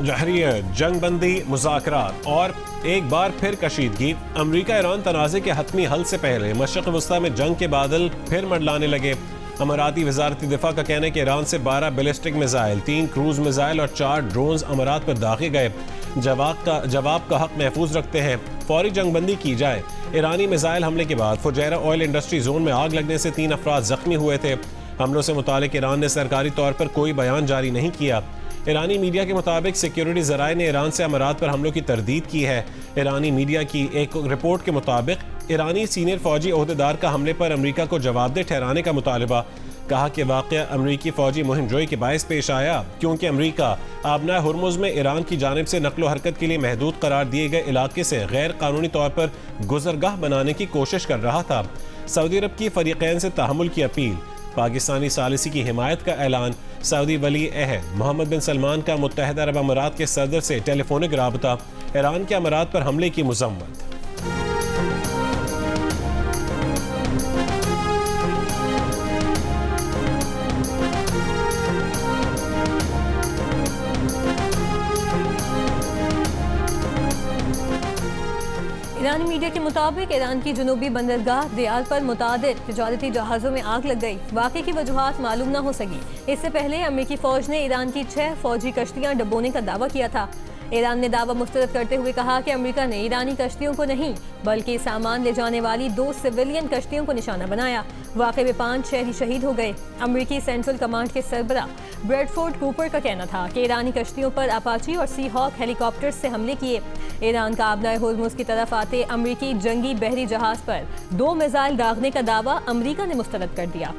जारी जंग बंदी मुज़ाकरात और एक बार फिर कशीदगी। अमरीका ईरान तनाज़े के हतमी हल से पहले मशरिक़ वस्ता में जंग के बादल फिर मंडलाने लगे। अमाराती वजारती दिफा का कहना है कि ईरान से 12 बैलिस्टिक मिसाइल, 3 क्रूज मिसाइल और 4 ड्रोन्स अमारात पर दागे गए। जवाब का हक महफूज रखते हैं, फौरी जंगबंदी की जाए। ईरानी मिसाइल हमले के बाद फुजैरा ऑयल इंडस्ट्री जोन में आग लगने से 3 अफराद जख्मी हुए थे। हमलों से मुतालिक ईरान ने सरकारी तौर पर कोई बयान जारी नहीं किया। ईरानी मीडिया के मुताबिक सिक्योरिटी ज़राए ने ईरान से अमारात पर हमलों की तरदीद की है। ईरानी मीडिया की एक रिपोर्ट के मुताबिक ईरानी सीनियर फौजी ओहदेदार का हमले पर अमरीका को जवाबदेह ठहराने का मुतालबा। कहा कि वाक़या अमरीकी फौजी मुहिम जोई के बायस पेश आया क्योंकि अमरीका आबना हुर्मुज़ में ईरान की जानिब से नकलो हरकत के लिए महदूद करार दिए गए इलाके से गैर कानूनी तौर पर गुजरगाह बनाने की कोशिश कर रहा था। सऊदी अरब की फरीक़ैन से तहम्मुल की अपील। पाकिस्तानी सालिसी की हिमायत का ऐलान। सऊदी वली अहद मोहम्मद बिन सलमान का मुत्तहिदा अरब अमारात के सदर से टेलीफोनिक राबता। ईरान के अमारात पर हमले की मज़म्मत। ईरानी मीडिया के मुताबिक ईरान की जनूबी बंदरगाह दियाल पर मुतादिद तिजारती जहाज़ों में आग लग गई। वाक़े की वजूहात मालूम न हो सकी। इससे पहले अमेरिकी फ़ौज ने ईरान की 6 फ़ौजी कश्तियाँ डुबोने का दावा किया था। ईरान ने दावा मुस्तरद करते हुए कहा कि अमेरिका ने ईरानी कश्तियों को नहीं बल्कि सामान ले जाने वाली 2 सिविलियन कश्तियों को निशाना बनाया। वाक़े में 5 शहरी शहीद हो गए। अमेरिकी सेंट्रल कमांड के सरबरा ब्रैडफोर्ड कूपर का कहना था कि ईरानी कश्तियों पर अपाची और सी हॉक हेलीकॉप्टर्स से हमले किए। ईरान का आबना हुर्मुज़ की तरफ आते अमेरिकी जंगी बहरी जहाज़ पर 2 मिसाइल दागने का दावा अमेरिका ने मुस्तरद कर दिया।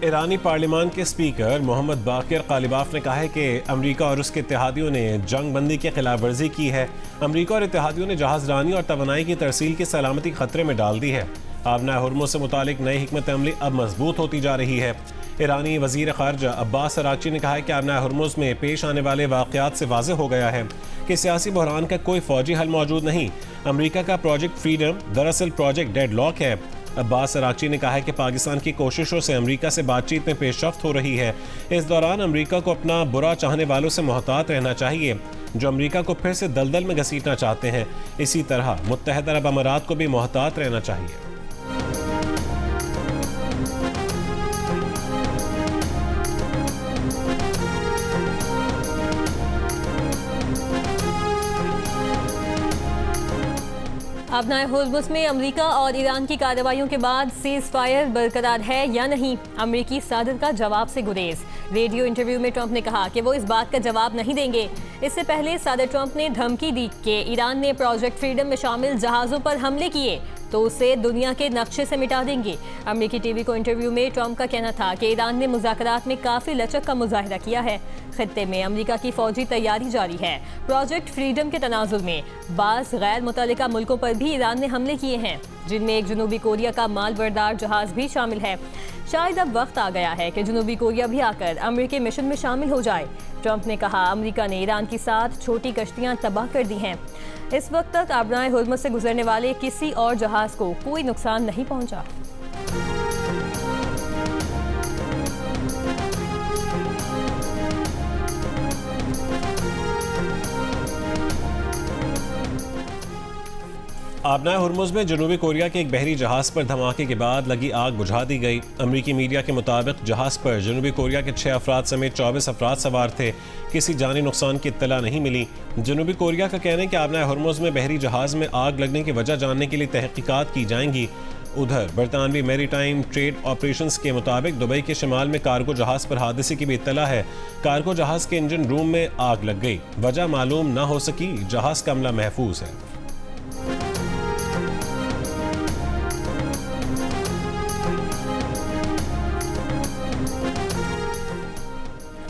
ईरानी पार्लियामान के स्पीकर मोहम्मद बाकिर कालिबाफ ने कहा है कि अमेरिका और उसके इत्तेहादियों ने जंग बंदी की खिलाफ वर्जी की है। अमेरिका और इत्तेहादियों ने जहाज़रानी और तवानाई की तरसील की सलामती खतरे में डाल दी है। आबना हुर्मुज़ से मुतालिक नई हिकमत अमली अब मजबूत होती जा रही है। ईरानी वज़ीर ख़ारजा अब्बास अरागची ने कहा है कि आबना हुर्मुज़ में पेश आने वाले वाक़यात से वाज़ेह हो गया है कि सियासी बहरान का कोई फ़ौजी हल मौजूद नहीं। अमेरिका का प्रोजेक्ट फ्रीडम दरअसल प्रोजेक्ट डेडलॉक है। अब्बास अरागची ने कहा है कि पाकिस्तान की कोशिशों से अमेरिका से बातचीत में पेशरफ्त हो रही है। इस दौरान अमेरिका को अपना बुरा चाहने वालों से मोहतात रहना चाहिए जो अमेरिका को फिर से दलदल में घसीटना चाहते हैं। इसी तरह मुत्तहिदा अरब अमारात को भी मोहतात रहना चाहिए। आबना हुर्मुज़ में अमेरिका और ईरान की कार्रवाइयों के बाद सीज़ फायर बरकरार है या नहीं, अमेरिकी सदर का जवाब से गुरेज। रेडियो इंटरव्यू में ट्रंप ने कहा कि वो इस बात का जवाब नहीं देंगे। इससे पहले सदर ट्रंप ने धमकी दी कि ईरान ने प्रोजेक्ट फ्रीडम में शामिल जहाज़ों पर हमले किए तो उसे दुनिया के नक्शे से मिटा देंगे। अमेरिकी टीवी को इंटरव्यू में ट्रंप का कहना था कि ईरान ने मुज़ाकरात में काफ़ी लचक का मुजाहिरा किया है। खित्ते में अमेरिका की फौजी तैयारी जारी है। प्रोजेक्ट फ्रीडम के तनाजुर में बाज़ गैर मुतल्लिका मुल्कों पर भी ईरान ने हमले किए हैं जिनमें एक जनूबी कोरिया का माल बरदार जहाज़ भी शामिल है। शायद अब वक्त आ गया है कि जनूबी कोरिया भी आकर अमेरिकी मिशन में शामिल हो जाए। ट्रंप ने कहा अमेरिका ने ईरान की 7 छोटी कश्तियां तबाह कर दी हैं। इस वक्त तक आबना हुर्मुज़ से गुजरने वाले किसी और जहाज़ को कोई नुकसान नहीं पहुंचा। आबना हुर्मुज़ में जनूबी कोरिया के एक बहरी जहाज़ पर धमाके के बाद लगी आग बुझा दी गई। अमरीकी मीडिया के मुताबिक जहाज़ पर जनूबी कोरिया के 6 अफराद समेत 24 अफराद सवार थे। किसी जानी नुकसान की इत्तला नहीं मिली। जनूबी कोरिया का कहना है कि आबना हुर्मुज़ में बहरी जहाज़ में आग लगने की वजह जानने के लिए तहकीकात की जाएंगी। उधर बरतानवी मैरीटाइम ट्रेड ऑपरेशंस के मुताबिक दुबई के शिमाल में कार्गो जहाज़ पर हादसे की भी इत्तला है। कार्गो जहाज़ के इंजन रूम में आग लग गई। वजह मालूम न हो सकी। जहाज़ का अमला महफूज है।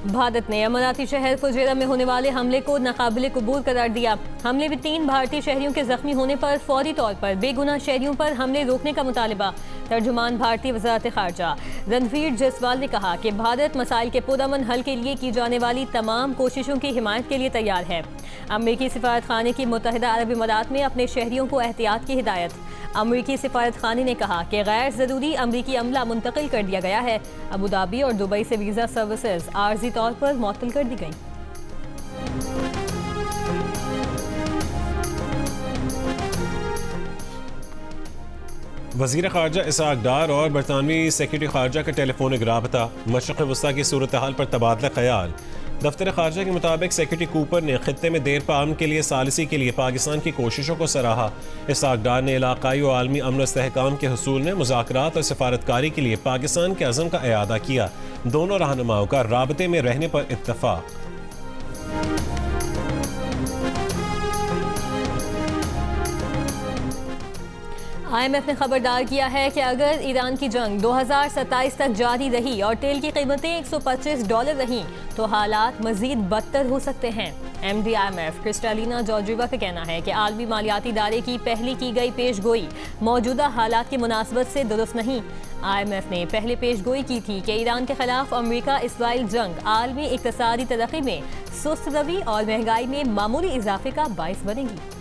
भारत ने अमाराती शहर फुजेरा में होने वाले हमले को नाकाबिले कबूल करार दिया। हमले में 3 भारतीय शहरियों के जख्मी होने पर फौरी तौर पर बेगुनाह शहरियों पर हमले रोकने का मुतालिबा। तर्जुमान भारतीय वजारत खारजा रणधीर जायसवाल ने कहा कि भारत मसाइल के पुरअमन हल के लिए की जाने वाली तमाम कोशिशों की हिमायत के लिए तैयार है। अमरीकी सिफारत खाने की मुत्तहिदा अरब इमारात में अपने शहरियों को एहतियात की हिदायत। अमरीकी सिफारत खाने ने कहा कि गैर ज़रूरी अमरीकी अमला मुंतकिल कर दिया गया है। अबू धाबी और दुबई से वीज़ा सर्विसेज आर्जी तौर पर मुअत्तल कर दी गई। वज़ीर ख़ारजा इसहाक डार और बरतानवी सेक्रेटरी ख़ारजा का टेलीफोनिक राबता, मशरिक़ वस्ता की सूरत हाल पर तबादला ख़याल। दफ्तर ख़ारजा के मुताबिक सेक्रेटरी कूपर ने ख़ित्ते में देर पाम के लिए सालिसी के लिए पाकिस्तान की कोशिशों को सराहा। इसहाक डार ने इलाक़ाई और आलमी अमन इस्तेहकाम के हुसूल में मुज़ाकरात और सफारतकारी के लिए पाकिस्तान के अज़म का इआदा किया। दोनों रहनुमाओं का राबते में रहने पर इत्तफ़ाक़। IMF ने खबरदार किया है कि अगर ईरान की जंग 2027 तक जारी रही और तेल की कीमतें $125 रहीं तो हालात मजीद बदतर हो सकते हैं। MD IMF क्रिस्टालिना जॉर्जिवा का कहना है कि आलमी मालियाती इदारे की पहले की गई पेशगोई मौजूदा हालात की मुनासबत से दुरुस्त नहीं। IMF ने पहले पेशगोई की थी कि ईरान के खिलाफ अमरीका इसराइल जंग आलमी इक़्तिसादी तरक्की में सुस्त रवी और महंगाई में मामूली इजाफे का बाइस बनेगी।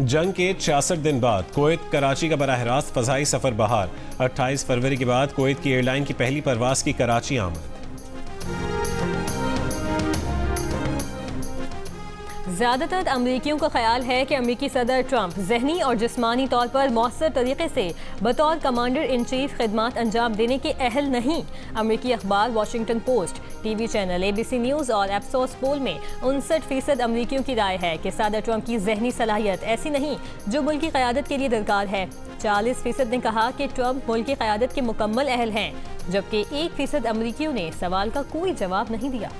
जंग के 66 दिन बाद कुवैत कराची का बराह रास्त फ़ज़ाई सफ़र बहाल। 28 फरवरी के बाद कुवैत की एयरलाइन की पहली परवाज़ की कराची आमद। ज़्यादातर अमरीकियों का ख्याल है कि अमरीकी सदर ट्रंप ज़हनी और जिस्मानी तौर पर मौसर तरीके से बतौर कमांडर इन चीफ खिदमात अंजाम देने के अहल नहीं। अमरीकी अखबार Washington post, TV channel ABC news और एप्सोस पोल में 59% अमरीकियों की राय है कि सदर ट्रंप की ज़हनी सलाहियत ऐसी नहीं जो मुल्क की क़यादत के लिए दरकार है। 40% ने कहा कि ट्रंप मुल्क की क़यादत के मुकम्मल अहल हैं, जबकि 1% अमरीकियों ने सवाल का कोई जवाब नहीं दिया।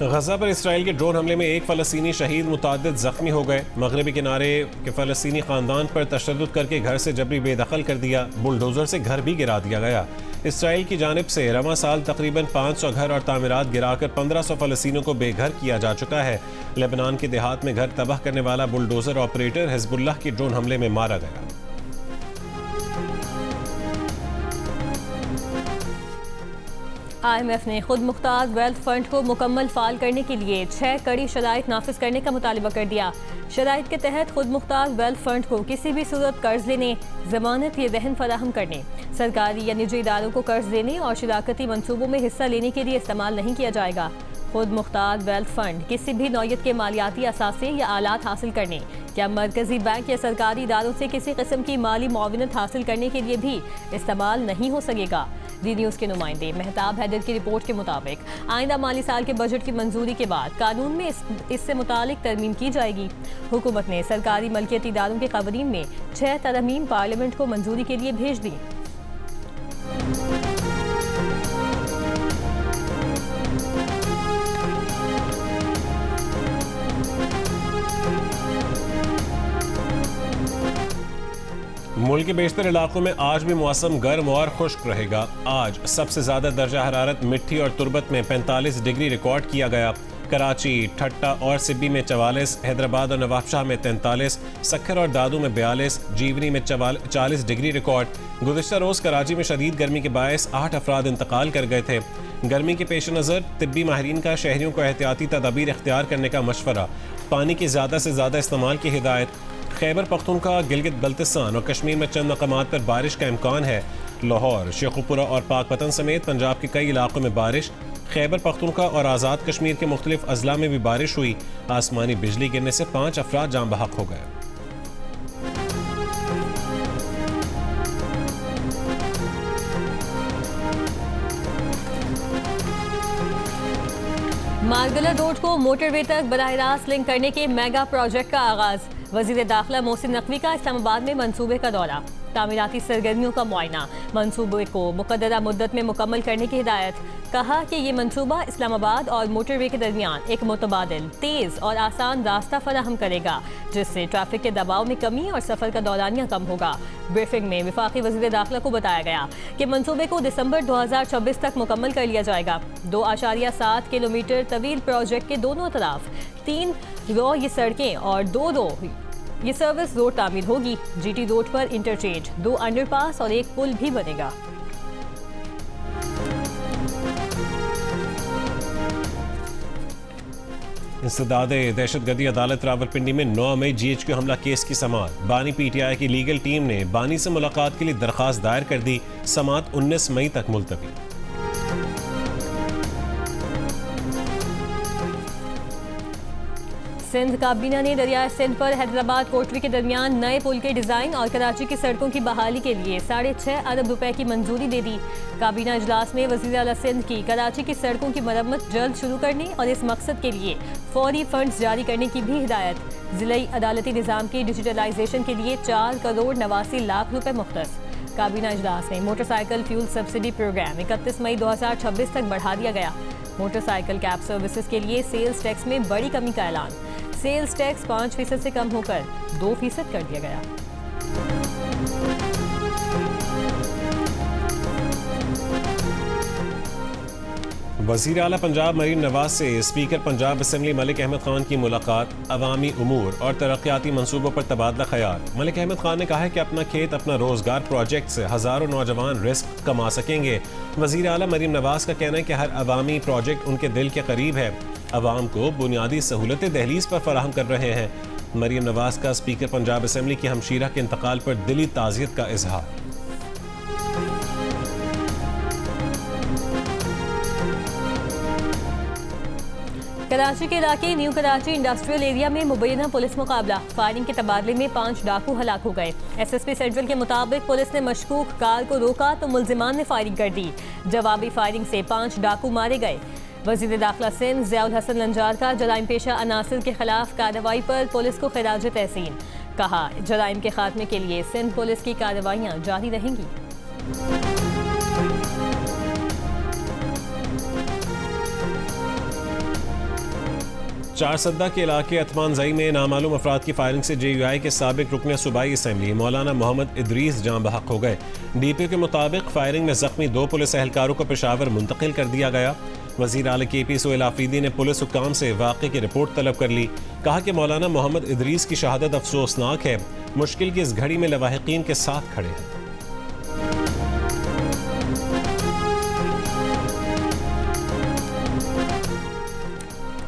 गजा पर इसराइल के ड्रोन हमले में एक फ़लस्तीनी शहीद, मुताद्दिद जख्मी हो गए। मगरबी किनारे के फ़लस्तीनी ख़ानदान पर तशद्दुद करके घर से जबरी बेदखल कर दिया। बुलडोज़र से घर भी गिरा दिया गया। इसराइल की जानिब से रवां साल तकरीबन 500 घर और तामीरात गिराकर 1500 फ़लस्तीनियों को बेघर किया जा चुका है। लेबनान के देहात में घर तबाह करने वाला बुलडोज़र ऑपरेटर हिज़्बुल्लाह के ड्रोन हमले में मारा गया। IMF ने खुद मुख्तार वेल्थ फंड को मुकम्मल फाल करने के लिए 6 कड़ी शराइत नाफिज करने का मुतालिबा कर दिया। शराइत के तहत खुद मुख्तार वेल्थ फंड को किसी भी सूरत कर्ज लेने, जमानत या रहन फराहम करने, सरकारी या निजी इदारों को कर्ज देने और शराकती मनसूबों में हिस्सा लेने के लिए इस्तेमाल नहीं किया जाएगा। खुद मुख्तार वेल्थ फंड किसी भी नौयत के मालियाती असासे या आलात हासिल करने या मरकजी बैंक या सरकारी इदारों से किसी किस्म की माली मुआवनत हासिल करने के लिए भी इस्तेमाल नहीं हो सकेगा। डी न्यूज़ के नुमाइंदे मेहताब हैदर की रिपोर्ट के मुताबिक आइंदा माली साल के बजट की मंजूरी के बाद कानून में इससे मुतालिक तरमीम की जाएगी। हुकूमत ने सरकारी मलकियती इदारों के कवानीन में 6 तरमीम पार्लियामेंट को मंजूरी के लिए भेज दी। मुल्क के बेशतर इलाकों में आज भी मौसम गर्म और खुश्क रहेगा। आज सबसे ज़्यादा दर्जा हरारत मिट्टी और तुरबत में 45 डिग्री रिकॉर्ड किया गया। कराची, ठट्टा और सिब्बी में 44, हैदराबाद और नवाबशाह में 43, सक्खर और दादू में 42, जीवनी में 40 डिग्री रिकॉर्ड। गुज़िश्ता रोज़ कराची में शदीद गर्मी के बायस 8 अफराद इंतकाल कर गए थे। गर्मी के पेश नज़र तिब्बी माहिरीन का शहरियों को एहतियाती तदाबीर इख्तियार करने का मशवरा, पानी की ज़्यादा से ज़्यादा इस्तेमाल की हिदायत। खैबर पख्तूनख्वा, गिलगित बल्तिस्तान और कश्मीर में चंद मकामात पर बारिश का इम्कान है। लाहौर, शेखुपुरा और पाकपतन समेत पंजाब के कई इलाकों में बारिश। खैबर पख्तूनख्वा और आज़ाद कश्मीर के मुख्तलिफ अजला में भी बारिश हुई। आसमानी बिजली गिरने से 5 अफराद जान बहक हो गए। मारगला रोड को मोटरवे तक बराह रास्त लिंक करने के मेगा प्रोजेक्ट का आगाज। वजीर दाखिला मोहसिन नकवी का इस्लामाबाद में मंसूबे का दौरा। तामीराती सरगर्मियों का मुआयना, मंसूबे को मुकद्दरा मुद्दत में मुकम्मल करने की हिदायत। कहा कि ये मंसूबा इस्लामाबाद और मोटरवे के दरमियान एक मुतबादिल, तेज़ और आसान रास्ता फराहम करेगा, जिससे ट्रैफिक के दबाव में कमी और सफ़र का दौरानिया कम होगा। ब्रीफिंग में वफाकी वज़ीर दाखिला को बताया गया कि मंसूबे को दिसंबर 2026 तक मुकम्मल कर लिया जाएगा। 2.7 किलोमीटर तवील प्रोजेक्ट के दोनों तरफ 3 रो ये सड़कें और 2 रो ये सर्विस रोड तामीर होगी। जीटी रोड पर इंटरचेंज, 2 अंडरपास और 1 पुल भी बनेगा। इंसदादे दहशतगर्दी अदालत रावलपिंडी में 9 मई GHQ हमला केस की समाअत। बानी PTI की लीगल टीम ने बानी से मुलाकात के लिए दरखास्त दायर कर दी। समाअत 19 मई तक मुलतवी। सिंध काबीना ने दरियाए सिंध पर हैदराबाद कोटवी के दरमियान नए पुल के डिजाइन और कराची की सड़कों की बहाली के लिए 6.5 अरब रुपए की मंजूरी दे दी। काबीना इजलास में वज़ीर आला सिंध की कराची की सड़कों की मरम्मत जल्द शुरू करने और इस मकसद के लिए फौरी फंड्स जारी करने की भी हिदायत। जिलाई अदालती निज़ाम की डिजिटलाइजेशन के लिए 4 करोड़ 89 लाख रुपए मुख्तस। काबीना इजलास में मोटरसाइकिल फ्यूल सब्सिडी प्रोग्राम 31 मई 2026 तक बढ़ा दिया गया। मोटरसाइकिल कैब सर्विसेज के लिए सेल्स टैक्स में बड़ी कमी का ऐलान। सेल्स टैक्स 5% से कम होकर 2% कर दिया गया। वज़ीर आला पंजाब मरीम नवाज से स्पीकर पंजाब असेंबली मलिक अहमद खान की मुलाकात। अवामी उमूर और तरक्याती मंसूबों पर तबादला ख्याल। मलिक अहमद खान ने कहा है कि अपना खेत अपना रोजगार प्रोजेक्ट से हज़ारों नौजवान रिस्क कमा सकेंगे। वज़ीर आला मरीम नवाज का कहना है कि हर अवामी प्रोजेक्ट उनके दिल के करीब है। अवाम को बुनियादी सहूलतें दहलीज पर फराहम कर रहे हैं। मरीम नवाज का स्पीकर पंजाब असेंबली की हमशीरा के इंतकाल पर दिली ताज़ियत का इजहार। कराची के इलाके न्यू कराची इंडस्ट्रियल एरिया में मुबैना पुलिस मुकाबला। फायरिंग के तबादले में 5 डाकू हलाक हो गए। SSP सेंट्रल के मुताबिक पुलिस ने मशकूक कार को रोका तो मुल्जिमान ने फायरिंग कर दी। जवाबी फायरिंग से 5 डाकू मारे गए। वज़ीर दाखिला सिंध ज़ियाउल हसन लंजार का जराइम पेशा अनासिर के खिलाफ कार्रवाई पर पुलिस को खिराज तहसीन। कहा, जराइम के खात्मे के लिए सिंध पुलिस की कार्रवाइयाँ जारी रहेंगी। चारसद्दा के इलाके अतमानजई में नामालूम अफराद की फायरिंग से JUI के साबिक रुकन सूबाई असम्बली मौलाना मोहम्मद इदरीस जाँ बहक हो गए। DPO के मुताबिक फायरिंग में जख्मी 2 पुलिस एहलकारों को पेशावर मुंतकिल कर दिया गया। वज़ीर आला KP सोहेल आफरीदी ने पुलिस हुक्काम से वाक़े की रिपोर्ट तलब कर ली। कहा कि मौलाना मोहम्मद इदरीस की शहादत अफसोसनाक है। मुश्किल की इस घड़ी में लवाहिकीन के साथ खड़े हैं।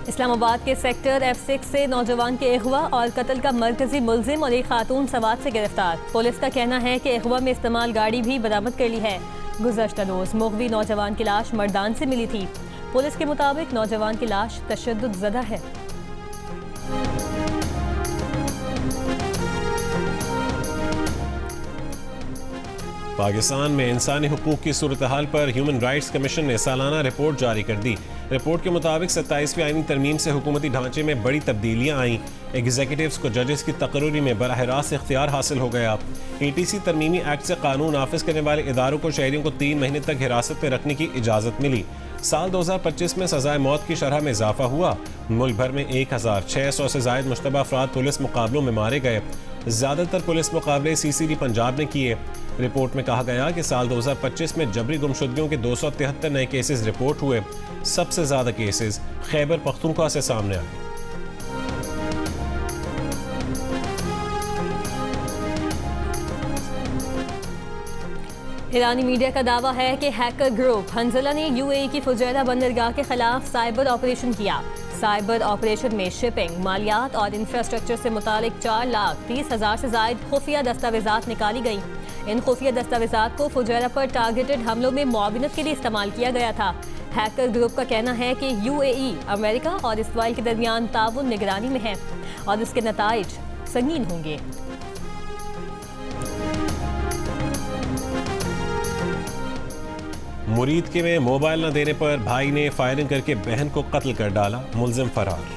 इस्लामाबाद के सेक्टर F6 से नौजवान के अगवा और कत्ल का मरकजी मुलजिम और एक खातून सवात से गिरफ्तार। पुलिस का कहना है कि अगवा में इस्तेमाल गाड़ी भी बरामद कर ली है। गुज़श्ता रोज मुग़वी नौजवान की लाश मर्दान से मिली थी। पुलिस के मुताबिक नौजवान की लाश तशद्दुद ज़दा है। पाकिस्तान में इंसानी हुकूक की सूरत हाल पर ह्यूमन राइट्स कमीशन ने सालाना रिपोर्ट जारी कर दी। रिपोर्ट के मुताबिक 27वीं आईनी तरमीम से हुकूमती ढांचे में बड़ी तब्दीलियां आईं। एग्जीक्यूटिव्स को जजेस की तकर्री में बराह रास्त इख्तियार हासिल हो गया। ETC तरमीमी एक्ट से कानून नाफिज करने वाले इदारों को शहरियों को 3 महीने तक हिरासत में रखने की इजाज़त मिली। साल 2025 में सजाए मौत की शरह में इजाफा हुआ। मुल्क भर में 1600 से ज़ायद मुश्तबा अफराद पुलिस मुकाबलों में मारे गए। ज़्यादातर पुलिस मुकाबले CCD पंजाब ने किए। रिपोर्ट में कहा गया कि साल 2025 में जबरी गुमशुदगियों के 273 नए केसेस रिपोर्ट हुए। सबसे ज़्यादा केसेस खैबर पख्तूनख्वा से सामने आए। ईरानी मीडिया का दावा है कि हैकर ग्रुप हंजला ने UAE की फुजैरा बंदरगाह के खिलाफ साइबर ऑपरेशन किया। साइबर ऑपरेशन में शिपिंग, मालियात और इंफ्रास्ट्रक्चर से मुतालिक 4,30,000 से जायद खुफिया दस्तावेजात निकाली गई। इन खुफिया दस्तावेजात को फुजैरा पर टारगेटेड हमलों में मुआविनत के लिए इस्तेमाल किया गया था। हैकर ग्रुप का कहना है कि UAE अमेरिका और इसराइल के दरमियान ताउन निगरानी में है और इसके नताइज संगीन होंगे। मुरीद के में मोबाइल न देने पर भाई ने फायरिंग करके बहन को कत्ल कर डाला। मुलजिम फरार।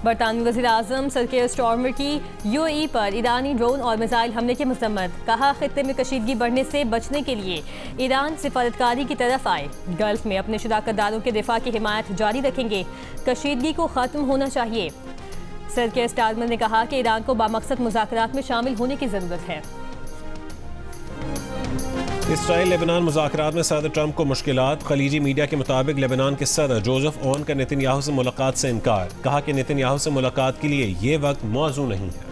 बरतानवी वज़ीर आज़म सर केयर स्टारमर की यूएई पर ईरानी ड्रोन और मिसाइल हमले की मजम्मत। कहा खित्ते में कशीदगी बढ़ने से बचने के लिए ईरान सिफारतकारी की तरफ आए। गल्फ में अपने शराकतदारों के दिफा की हिमायत जारी रखेंगे। कशीदगी को ख़त्म होना चाहिए। सर केयर स्टारमर ने कहा कि ईरान को बामकसद मुज़ाकरात में शामिल होने की ज़रूरत है। इसराइल लेबनान मुज़ाकरात में सदर ट्रंप को मुश्किलात। खलीजी मीडिया के मुताबिक लेबनान के सदर जोसेफ ओन का नेतन्याहू से मुलाकात से इनकार। कहा कि नेतन्याहू से मुलाकात के लिए ये वक्त मौजू नहीं है।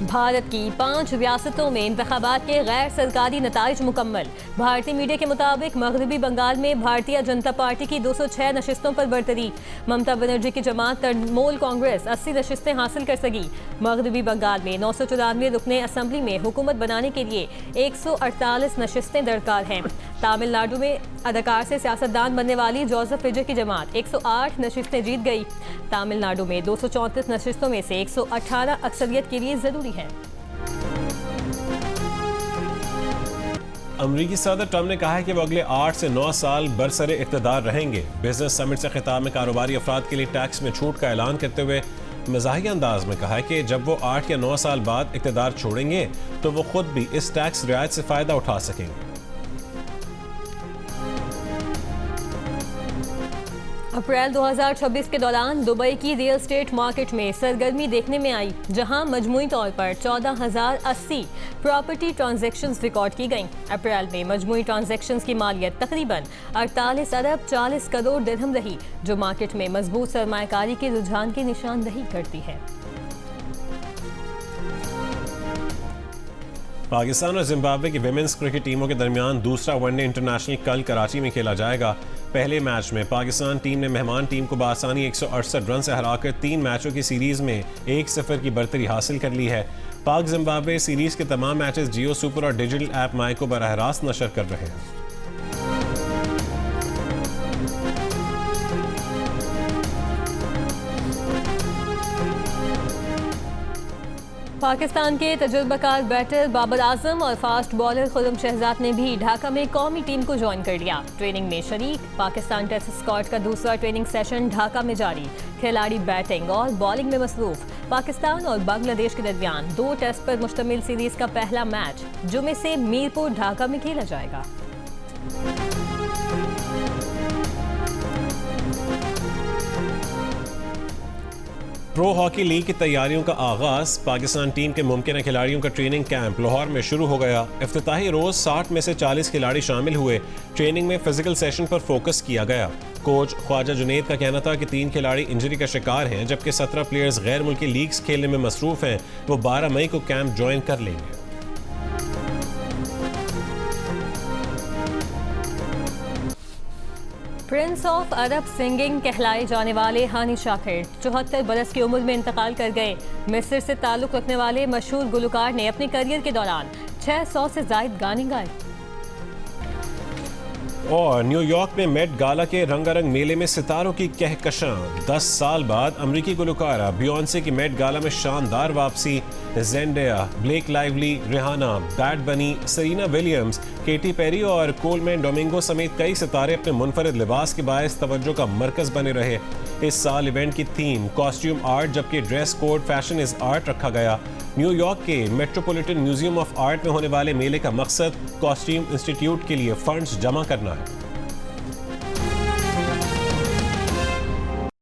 भारत की 5 रियासतों में इंतखाबात के गैर सरकारी नताइज मुकम्मल। भारतीय मीडिया के मुताबिक मगरबी बंगाल में भारतीय जनता पार्टी की 206 नशिस्तों पर बरतरी। ममता बनर्जी की जमात तृणमूल कांग्रेस 80 नशिस्तें हासिल कर सकी। मगरबी बंगाल में 994 रुकने असम्बली में हुकूमत बनाने के लिए 148 नशिस्तें दरकार हैं। तमिलनाडु में अदाकार से सियासतदान बनने वाली जोसेफ विजय की जमात 108 नशिस्तें जीत गई। तमिलनाडु में 234 नशिस्तों में से 118 अक्सरियत के लिए जरूरी है। अमरीकी सदर ट्रंप ने कहा है कि वो अगले 8 से 9 साल बरसरे इक़्तिदार रहेंगे। बिजनेस समिट से खिताब में कारोबारी अफराद के लिए टैक्स में छूट का ऐलान करते हुए मज़ाहिया अंदाज में कहा है कि जब वो 8 या 9 साल बाद इक़्तिदार छोड़ेंगे तो वो खुद भी इस टैक्स रियायत से फ़ायदा उठा सकेंगे। अप्रैल 2026 के दौरान दुबई की रियल एस्टेट मार्केट में सरगर्मी देखने में आई, जहां मजमूई तौर पर 14,080 प्रॉपर्टी ट्रांजैक्शंस रिकॉर्ड की गईं। अप्रैल में मजमूई ट्रांजैक्शंस की मालियत तकरीबन 48 अरब 40 करोड़ दिरहम रही, जो मार्केट में मजबूत सरमायाकारी के रुझान की निशानदही करती है। पाकिस्तान और जिम्बाब्वे की विमेंस क्रिकेट टीमों के दरमियान दूसरा वनडे इंटरनेशनल कल कराची में खेला जाएगा। पहले मैच में पाकिस्तान टीम ने मेहमान टीम को बासानी 168 रन से हराकर 3 मैचों की सीरीज में 1-0 की बढ़तरी हासिल कर ली है। पाक जिम्बाब्वे सीरीज के तमाम मैचेस जियो सुपर और डिजिटल ऐप माई को बराह रास्त नशर कर रहे हैं। पाकिस्तान के तजुर्बाकार बैटर बाबर आजम और फास्ट बॉलर खुर्रम शहजाद ने भी ढाका में कौमी टीम को ज्वाइन कर लिया। ट्रेनिंग में शरीक। पाकिस्तान टेस्ट स्क्वाड का दूसरा ट्रेनिंग सेशन ढाका में जारी। खिलाड़ी बैटिंग और बॉलिंग में मसरूफ। पाकिस्तान और बांग्लादेश के दरमियान 2 टेस्ट पर मुश्तमिल सीरीज का पहला मैच जुमे से मीरपुर ढाका में खेला जाएगा। प्रो हॉकी लीग की तैयारियों का आगाज। पाकिस्तान टीम के मुमकिन खिलाड़ियों का ट्रेनिंग कैंप लाहौर में शुरू हो गया। इफ्तिताही रोज 60 में से 40 खिलाड़ी शामिल हुए। ट्रेनिंग में फिजिकल सेशन पर फोकस किया गया। कोच ख्वाजा जुनेद का कहना था कि 3 खिलाड़ी इंजरी का शिकार हैं, जबकि 17 प्लेयर्स गैर मुल्की लीग्स खेलने में मसरूफ हैं। वो 12 मई को कैंप ज्वाइन कर लेंगे। प्रिंस ऑफ अरब सिंगिंग कहलाए जाने वाले हानी शाकिर 74 बरस की उम्र में इंतकाल कर गए। मिस्र से ताल्लुक़ रखने वाले मशहूर गुलकार ने अपने करियर के दौरान 600 से ज़ायद गाने गाए। और न्यूयॉर्क में मेट गाला के रंगारंग मेले में सितारों की कहकशां। 10 साल बाद अमरीकी गुलकारा बियॉन्से की मेट गाला में शानदार वापसी। ज़ेंडेया, ब्लेक लाइवली, रिहाना, बैड बनी, सेरेना विलियम्स, केटी पेरी और कोलमैन डोमिंगो समेत कई सितारे अपने मुनफरिद लिबास के बायस तवज्जो का मरकज बने रहे। इस साल इवेंट की थीम कॉस्ट्यूम आर्ट, जबकि dress code fashion is art रखा गया। न्यूयॉर्क के मेट्रोपॉलिटन म्यूजियम ऑफ आर्ट में होने वाले मेले का मकसद कॉस्ट्यूम इंस्टीट्यूट के लिए फंड्स जमा करना है।